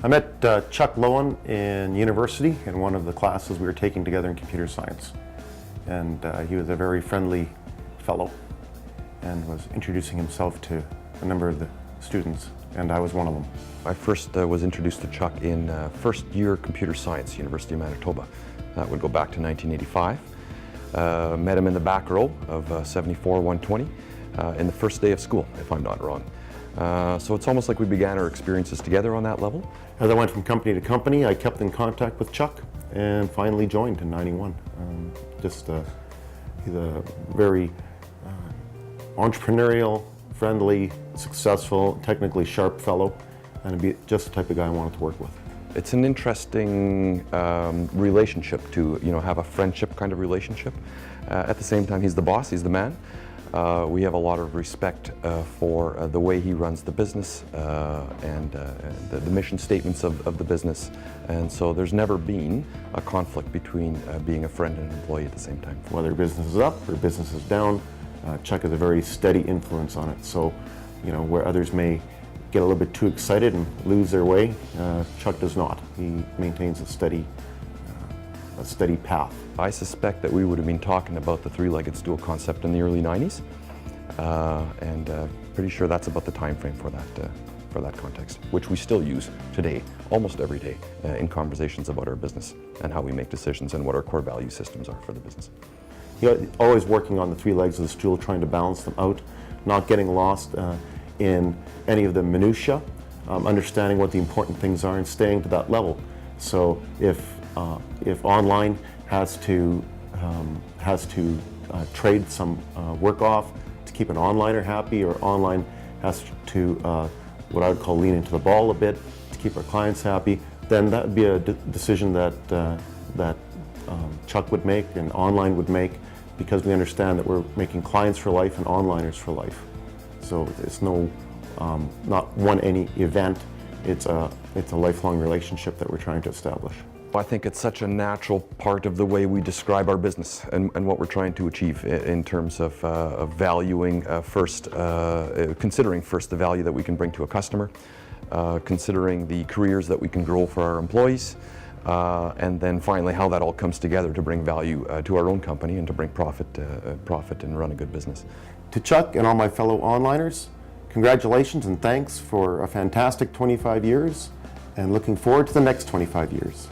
I met Chuck Lowen in university in one of the classes we were taking together in computer science. And he was a very friendly fellow and was introducing himself to a number of the students, and I was one of them. I first was introduced to Chuck in first year computer science, University of Manitoba. That would go back to 1985. Met him in the back row of 74-120 in the first day of school, if I'm not wrong. So it's almost like we began our experiences together on that level. As I went from company to company, I kept in contact with Chuck and finally joined in '91. He's a very entrepreneurial, friendly, successful, technically sharp fellow, and be just the type of guy I wanted to work with. It's an interesting relationship to have a friendship kind of relationship. At the same time, he's the boss, he's the man. We have a lot of respect for the way he runs the business and the mission statements of the business. And so there's never been a conflict between being a friend and an employee at the same time. Whether business is up or business is down, Chuck is a very steady influence on it. So, where others may get a little bit too excited and lose their way, Chuck does not. He maintains a steady path. I suspect that we would have been talking about the three-legged stool concept in the early 90s, and pretty sure that's about the time frame for that context, which we still use today, almost every day, in conversations about our business and how we make decisions and what our core value systems are for the business. Always working on the three legs of the stool, trying to balance them out, not getting lost in any of the minutiae, understanding what the important things are and staying to that level. So if online has to trade some work off to keep an onliner happy, or online has to what I would call lean into the ball a bit to keep our clients happy, then that would be a decision that Chuck would make and online would make, because we understand that we're making clients for life and onliners for life. So it's not one any event. It's a lifelong relationship that we're trying to establish. I think it's such a natural part of the way we describe our business and what we're trying to achieve in terms of valuing considering first the value that we can bring to a customer, considering the careers that we can grow for our employees, and then finally how that all comes together to bring value to our own company and to bring profit and run a good business. To Chuck and all my fellow onliners, congratulations and thanks for a fantastic 25 years, and looking forward to the next 25 years.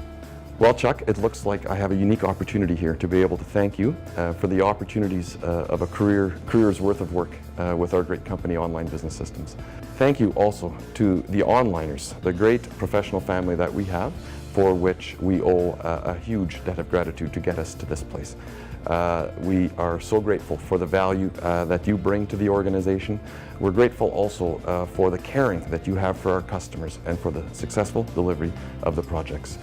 Well, Chuck, it looks like I have a unique opportunity here to be able to thank you for the opportunities of a career's worth of work with our great company, Online Business Systems. Thank you also to the onliners, the great professional family that we have, for which we owe a huge debt of gratitude to get us to this place. We are so grateful for the value that you bring to the organization. We're grateful also for the caring that you have for our customers and for the successful delivery of the projects.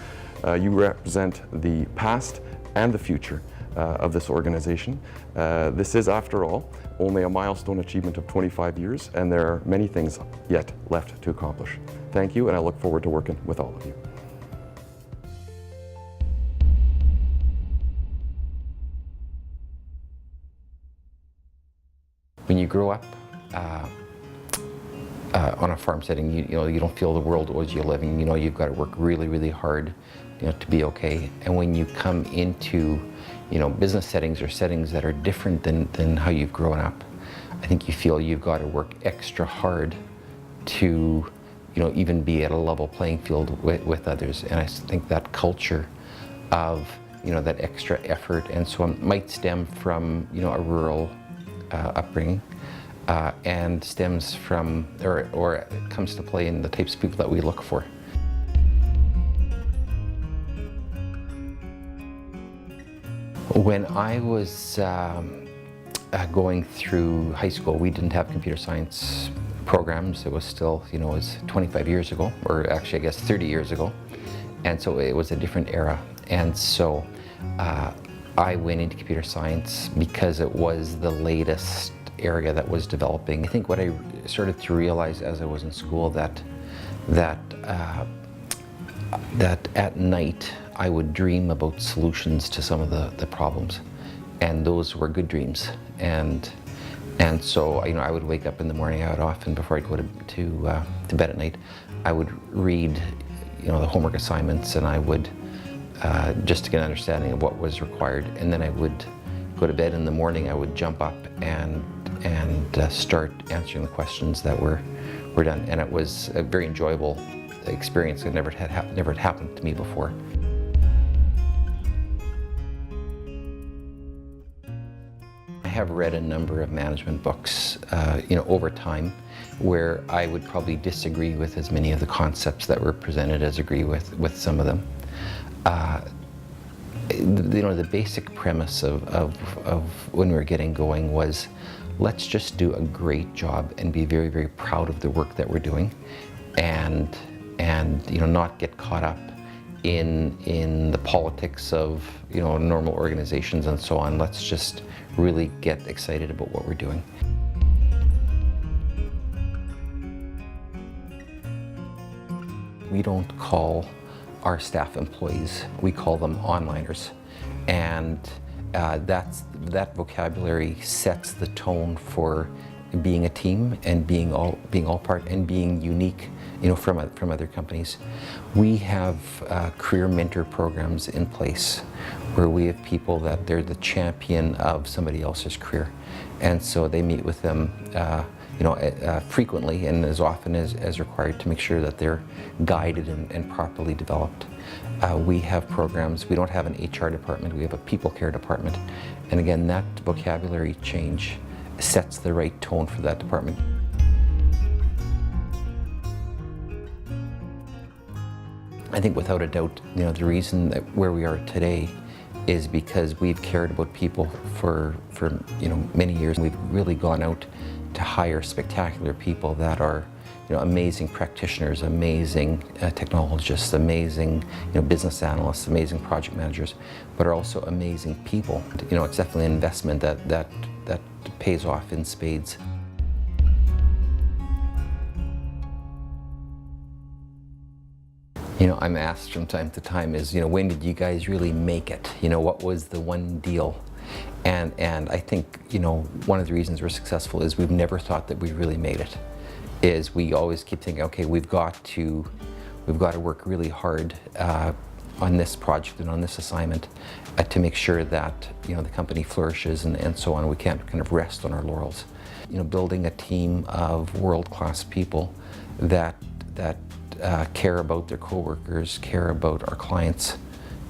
You represent the past and the future of this organization. This is, after all, only a milestone achievement of 25 years, and there are many things yet left to accomplish. Thank you, and I look forward to working with all of you. When you grow up on a farm setting, you don't feel the world owes you a living. You've got to work really, really hard, to be okay. And when you come into, business settings or settings that are different than how you've grown up, I think you feel you've got to work extra hard to, even be at a level playing field with others. And I think that culture of, that extra effort and so on might stem from, a rural upbringing, and stems from, or it comes to play in the types of people that we look for. When I was going through high school, we didn't have computer science programs. It was still, it was 25 years ago, or actually I guess 30 years ago. And so it was a different era. And so I went into computer science because it was the latest area that was developing. I think what I started to realize as I was in school that at night I would dream about solutions to some of the problems, and those were good dreams. And so I would wake up in the morning. I would often, before I go to bed at night, I would read the homework assignments, and I would just to get an understanding of what was required, and then I would go to bed in the morning. I would jump up and start answering the questions that were done, and it was a very enjoyable experience. It never had happened to me before. I have read a number of management books, over time, where I would probably disagree with as many of the concepts that were presented as agree with some of them. The basic premise of when we were getting going was, let's just do a great job and be very, very proud of the work that we're doing, and not get caught up in the politics of normal organizations and so on. Let's just really get excited about what we're doing. We don't call our staff employees, we call them onliners, and that vocabulary sets the tone for being a team and being all part and being unique, from other companies. We have career mentor programs in place where we have people that they're the champion of somebody else's career, and so they meet with them frequently and as often as required to make sure that they're guided and properly developed. We have programs. We don't have an HR department, we have a people care department, and again, that vocabulary change sets the right tone for that department. I think without a doubt, the reason that where we are today is because we've cared about people for many years. We've really gone out to hire spectacular people that are amazing practitioners, amazing technologists, amazing business analysts, amazing project managers, but are also amazing people. It's definitely an investment that pays off in spades. I'm asked from time to time when did you guys really make it? What was the one deal? And I think, one of the reasons we're successful is we've never thought that we really made it. Is we always keep thinking, okay, we've got to work really hard on this project and on this assignment to make sure that the company flourishes and so on. We can't kind of rest on our laurels. Building a team of world-class people that care about their coworkers, care about our clients.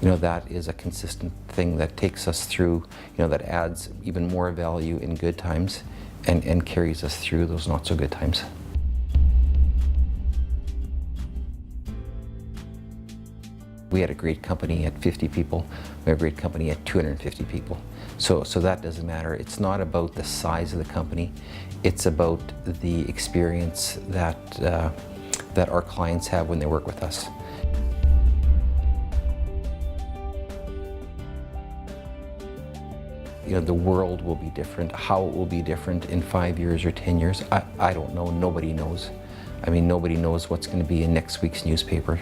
That is a consistent thing that takes us through, that adds even more value in good times and carries us through those not so good times. We had a great company at 50 people. We have a great company at 250 people. So that doesn't matter. It's not about the size of the company. It's about the experience that our clients have when they work with us. The world will be different. How it will be different in 5 years or 10 years, I don't know. Nobody knows. Nobody knows what's going to be in next week's newspaper,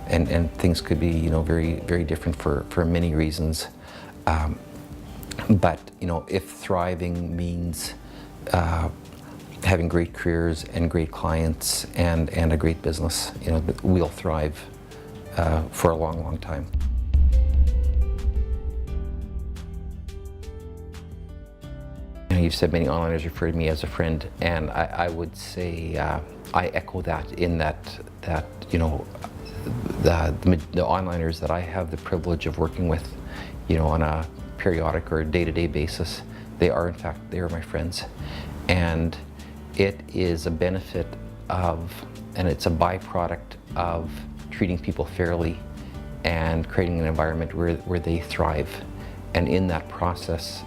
and things could be, very, very different for many reasons. But if thriving means having great careers and great clients and a great business, we'll thrive for a long, long time. You've said many onliners refer to me as a friend, and I would say I echo that in that the onliners that I have the privilege of working with, on a periodic or day-to-day basis, they are my friends, and it is a benefit of, and it's a byproduct of treating people fairly and creating an environment where they thrive, and in that process,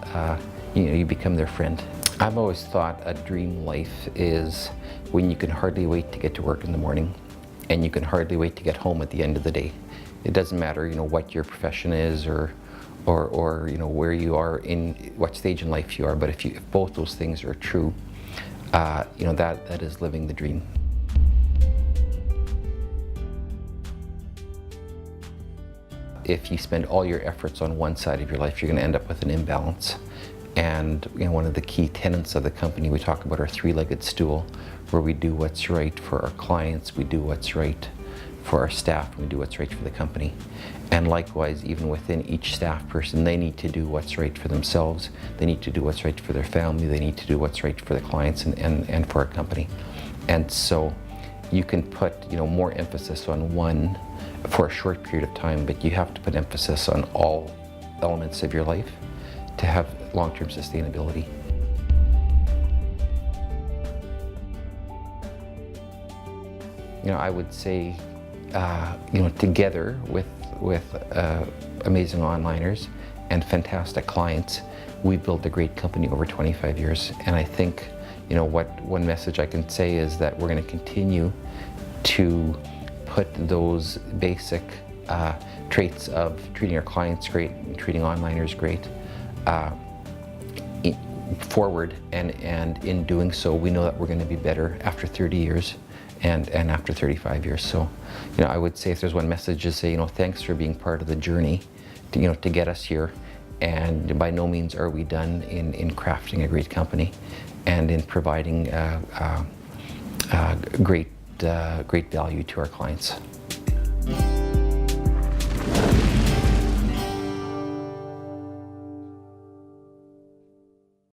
you become their friend. I've always thought a dream life is when you can hardly wait to get to work in the morning and you can hardly wait to get home at the end of the day. It doesn't matter, what your profession is or where you are in what stage in life you are, but if both those things are true, that is living the dream. If you spend all your efforts on one side of your life, you're going to end up with an imbalance. And one of the key tenets of the company, we talk about our three-legged stool, where we do what's right for our clients, we do what's right for our staff, and we do what's right for the company. And likewise, even within each staff person, they need to do what's right for themselves, they need to do what's right for their family, they need to do what's right for the clients and for our company. And so you can put more emphasis on one for a short period of time, but you have to put emphasis on all elements of your life to have long-term sustainability. I would say, together with amazing onliners and fantastic clients, we've built a great company over 25 years. And I think, one message I can say is that we're going to continue to put those basic traits of treating our clients great and treating onliners great forward. And in doing so, we know that we're going to be better after 30 years. And after 35 years. So, I would say if there's one message is say, thanks for being part of the journey to get us here. And by no means are we done in crafting a great company and in providing great value to our clients.